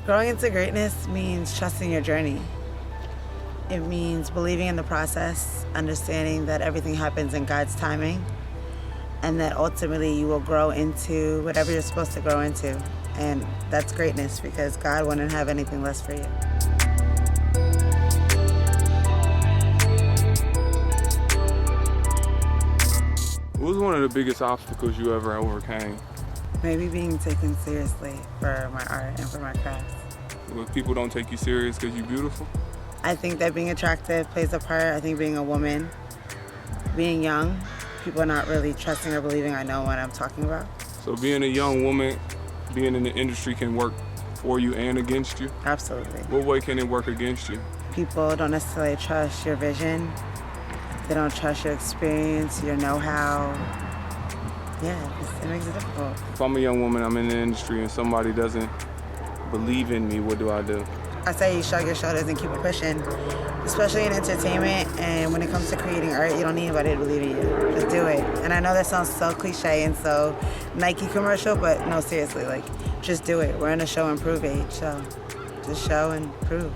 Growing into greatness means trusting your journey. It means believing in the process, understanding that everything happens in God's timing, and that ultimately you will grow into whatever you're supposed to grow into. And that's greatness, because God wouldn't have anything less for you. What was one of the biggest obstacles you ever overcame? Maybe being taken seriously for my art and for my crafts. When people don't take you serious because you're beautiful? I think that being attractive plays a part. I think being a woman, being young, people are not really trusting or believing I know what I'm talking about. So being a young woman, being in the industry can work for you and against you? Absolutely. What way can it work against you? People don't necessarily trust your vision. They don't trust your experience, your know-how. Yeah, it makes it difficult. If I'm a young woman, I'm in the industry, and somebody doesn't believe in me, what do I do? I say you shrug your shoulders and keep it pushing, especially in entertainment. And when it comes to creating art, you don't need anybody to believe in you. Just do it. And I know that sounds so cliche and so Nike commercial, but no, seriously, like, just do it. We're in a show and prove age, so just show and prove.